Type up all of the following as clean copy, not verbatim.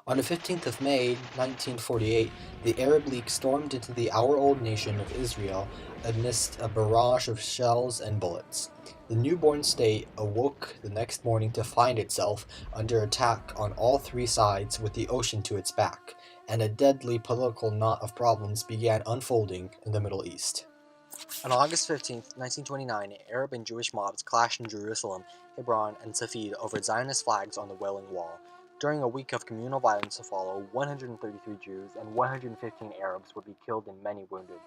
On the 15th of May, 1948, the Arab League stormed into the hour-old nation of Israel amidst a barrage of shells and bullets. The newborn state awoke the next morning to find itself under attack on all three sides with the ocean to its back, and a deadly political knot of problems began unfolding in the Middle East. On August 15, 1929, Arab and Jewish mobs clashed in Jerusalem, Hebron, and Safed over Zionist flags on the Wailing Wall. During a week of communal violence to follow, 133 Jews and 115 Arabs would be killed and many wounded.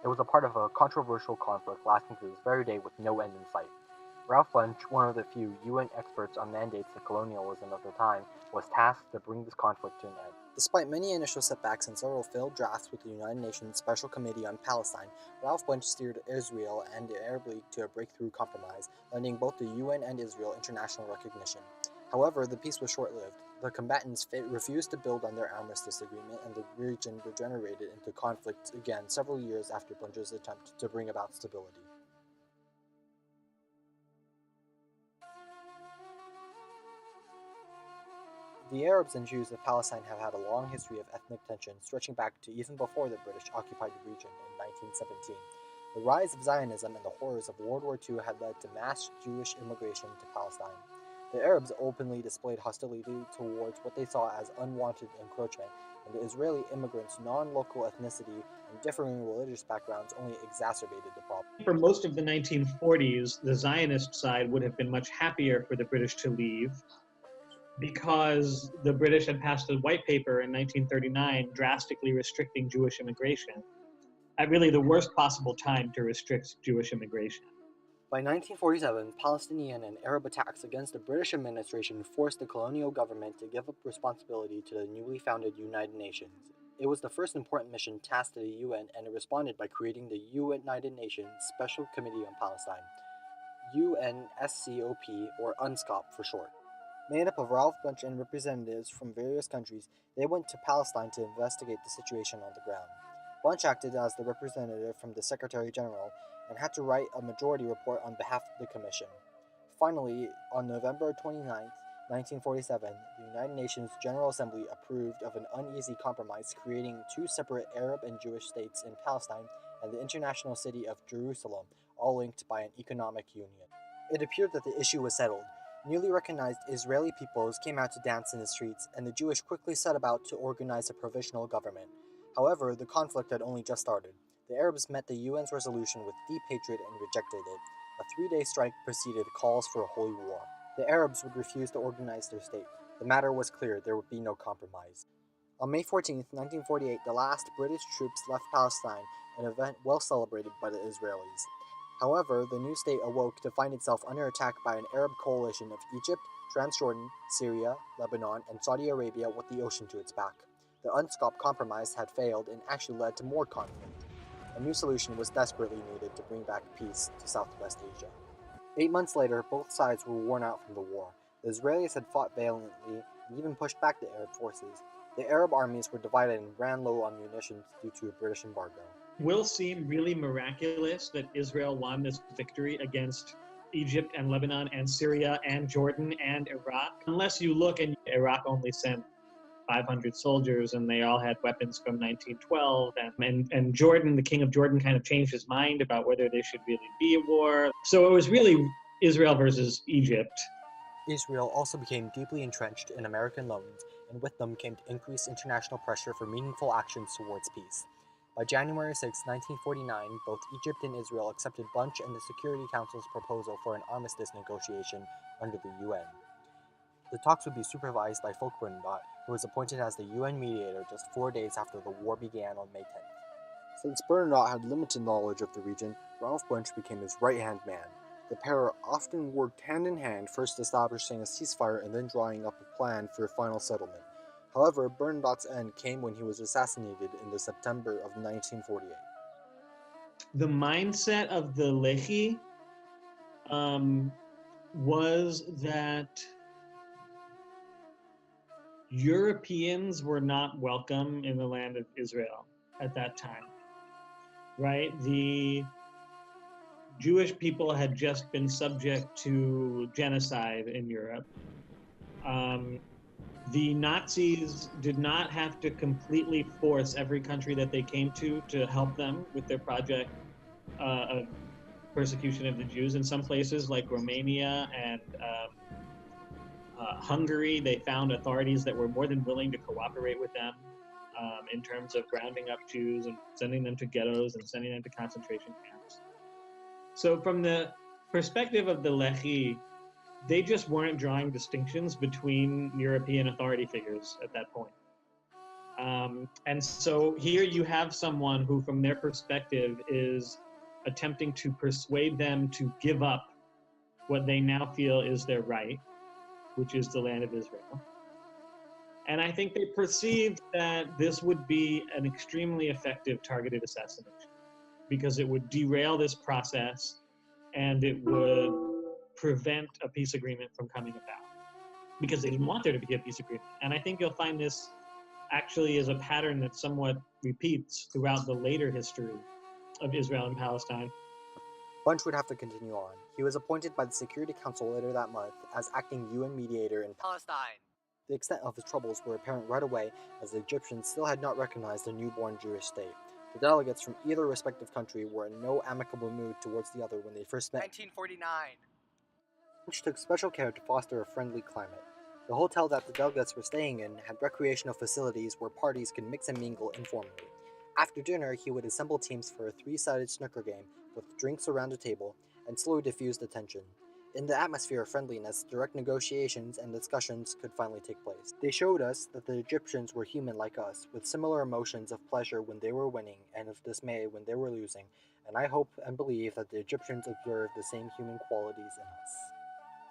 It was a part of a controversial conflict lasting to this very day with no end in sight. Ralph Bunche, one of the few UN experts on mandates to colonialism of the time, was tasked to bring this conflict to an end. Despite many initial setbacks and several failed drafts with the United Nations Special Committee on Palestine, Ralph Bunche steered Israel and the Arab League to a breakthrough compromise, lending both the UN and Israel international recognition. However, the peace was short-lived. The combatants refused to build on their armistice agreement, and the region degenerated into conflict again several years after Bunche's attempt to bring about stability. The Arabs and Jews of Palestine have had a long history of ethnic tension, stretching back to even before the British occupied the region in 1917. The rise of Zionism and the horrors of World War II had led to mass Jewish immigration to Palestine. The Arabs openly displayed hostility towards what they saw as unwanted encroachment, and the Israeli immigrants' non-local ethnicity and differing religious backgrounds only exacerbated the problem. For most of the 1940s, the Zionist side would have been much happier for the British to leave because the British had passed a white paper in 1939 drastically restricting Jewish immigration at really the worst possible time to restrict Jewish immigration. By 1947, Palestinian and Arab attacks against the British administration forced the colonial government to give up responsibility to the newly founded United Nations. It was the first important mission tasked to the UN, and it responded by creating the United Nations Special Committee on Palestine, UNSCOP, or UNSCOP for short. Made up of Ralph Bunche and representatives from various countries, they went to Palestine to investigate the situation on the ground. Bunche acted as the representative from the Secretary General and had to write a majority report on behalf of the Commission. Finally, on November 29, 1947, the United Nations General Assembly approved of an uneasy compromise creating two separate Arab and Jewish states in Palestine and the international city of Jerusalem, all linked by an economic union. It appeared that the issue was settled. Newly recognized Israeli peoples came out to dance in the streets, and the Jewish quickly set about to organize a provisional government. However, the conflict had only just started. The Arabs met the UN's resolution with deep hatred and rejected it. A three-day strike preceded calls for a holy war. The Arabs would refuse to organize their state. The matter was clear, there would be no compromise. On May 14, 1948, the last British troops left Palestine, an event well celebrated by the Israelis. However, the new state awoke to find itself under attack by an Arab coalition of Egypt, Transjordan, Syria, Lebanon, and Saudi Arabia with the ocean to its back. The UNSCOP compromise had failed and actually led to more conflict. A new solution was desperately needed to bring back peace to Southwest Asia. 8 months later, both sides were worn out from the war. The Israelis had fought valiantly and even pushed back the Arab forces. The Arab armies were divided and ran low on munitions due to a British embargo. It will seem really miraculous that Israel won this victory against Egypt and Lebanon and Syria and Jordan and Iraq. Unless you look, and Iraq only sent 500 soldiers and they all had weapons from 1912, and Jordan, the king of Jordan, kind of changed his mind about whether there should really be a war. So it was really Israel versus Egypt. Israel also became deeply entrenched in American loans, and with them came increased international pressure for meaningful actions towards peace. By January 6, 1949, both Egypt and Israel accepted Bunche and the Security Council's proposal for an armistice negotiation under the UN. The talks would be supervised by Folke Bernadotte, who was appointed as the UN mediator just 4 days after the war began on May 10th. Since Bernadotte had limited knowledge of the region, Ralph Bunche became his right-hand man. The pair often worked hand in hand, first establishing a ceasefire and then drawing up a plan for a final settlement. However, Bernadotte's end came when he was assassinated in the September of 1948. The mindset of the Lehi was that Europeans were not welcome in the land of Israel at that time, right? The Jewish people had just been subject to genocide in Europe. The Nazis did not have to completely force every country that they came to help them with their project of persecution of the Jews. In some places, like Romania and Hungary, they found authorities that were more than willing to cooperate with them in terms of rounding up Jews and sending them to ghettos and sending them to concentration camps. So from the perspective of the Lehi, they just weren't drawing distinctions between European authority figures at that point. And so here you have someone who, from their perspective, is attempting to persuade them to give up what they now feel is their right, which is the land of Israel. And I think they perceived that this would be an extremely effective targeted assassination because it would derail this process and it would prevent a peace agreement from coming about because they didn't want there to be a peace agreement. And I think you'll find this actually is a pattern that somewhat repeats throughout the later history of Israel and Palestine. Bunche would have to continue on. He was appointed by the Security Council later that month as acting UN mediator in Palestine. The extent of his troubles were apparent right away, as the Egyptians still had not recognized a newborn Jewish state. The delegates from either respective country were in no amicable mood towards the other when they first met. 1949. Bunche took special care to foster a friendly climate. The hotel that the delegates were staying in had recreational facilities where parties could mix and mingle informally. After dinner, he would assemble teams for a three-sided snooker game with drinks around a table and slowly diffuse the tension. In the atmosphere of friendliness, direct negotiations and discussions could finally take place. They showed us that the Egyptians were human like us, with similar emotions of pleasure when they were winning and of dismay when they were losing, and I hope and believe that the Egyptians observed the same human qualities in us.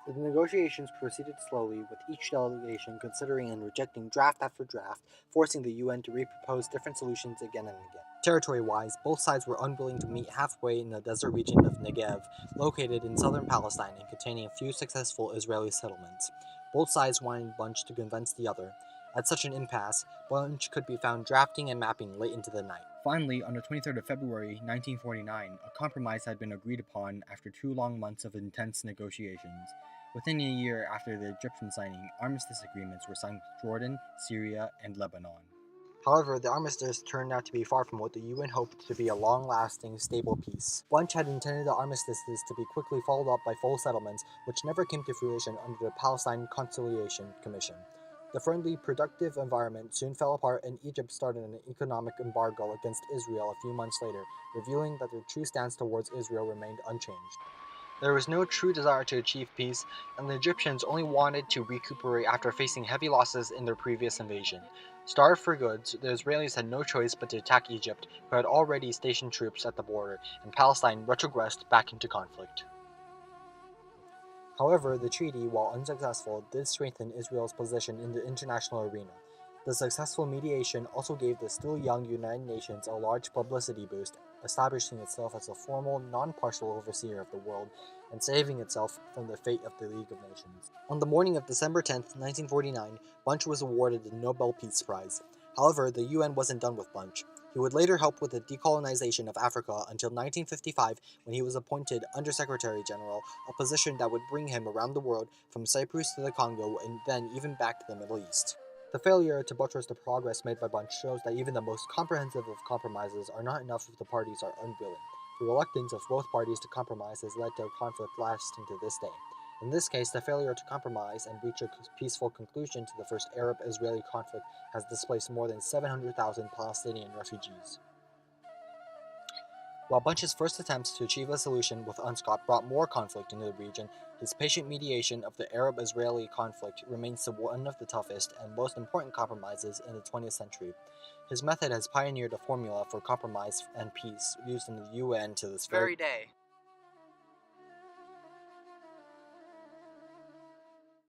The negotiations proceeded slowly, with each delegation considering and rejecting draft after draft, forcing the UN to repropose different solutions again and again. Territory-wise, both sides were unwilling to meet halfway in the desert region of Negev, located in southern Palestine and containing a few successful Israeli settlements. Both sides wanted Bunche to convince the other. At such an impasse, Bunche could be found drafting and mapping late into the night. Finally, on the 23rd of February, 1949, a compromise had been agreed upon after 2 long months of intense negotiations. Within a year after the Egyptian signing, armistice agreements were signed with Jordan, Syria, and Lebanon. However, the armistice turned out to be far from what the UN hoped to be a long-lasting, stable peace. Bunche had intended the armistices to be quickly followed up by full settlements, which never came to fruition under the Palestine Conciliation Commission. The friendly, productive environment soon fell apart, and Egypt started an economic embargo against Israel a few months later, revealing that their true stance towards Israel remained unchanged. There was no true desire to achieve peace, and the Egyptians only wanted to recuperate after facing heavy losses in their previous invasion. Starved for goods, the Israelis had no choice but to attack Egypt, who had already stationed troops at the border, and Palestine retrogressed back into conflict. However, the treaty, while unsuccessful, did strengthen Israel's position in the international arena. The successful mediation also gave the still young United Nations a large publicity boost, establishing itself as a formal, non-partial overseer of the world, and saving itself from the fate of the League of Nations. On the morning of December 10, 1949, Bunche was awarded the Nobel Peace Prize. However, the UN wasn't done with Bunche. He would later help with the decolonization of Africa until 1955, when he was appointed Undersecretary General, a position that would bring him around the world, from Cyprus to the Congo, and then even back to the Middle East. The failure to buttress the progress made by Bunche shows that even the most comprehensive of compromises are not enough if the parties are unwilling. The reluctance of both parties to compromise has led to a conflict lasting to this day. In this case, the failure to compromise and reach a peaceful conclusion to the first Arab-Israeli conflict has displaced more than 700,000 Palestinian refugees. While Bunche's first attempts to achieve a solution with UNSCOP brought more conflict into the region, his patient mediation of the Arab-Israeli conflict remains one of the toughest and most important compromises in the 20th century. His method has pioneered a formula for compromise and peace used in the UN to this very day.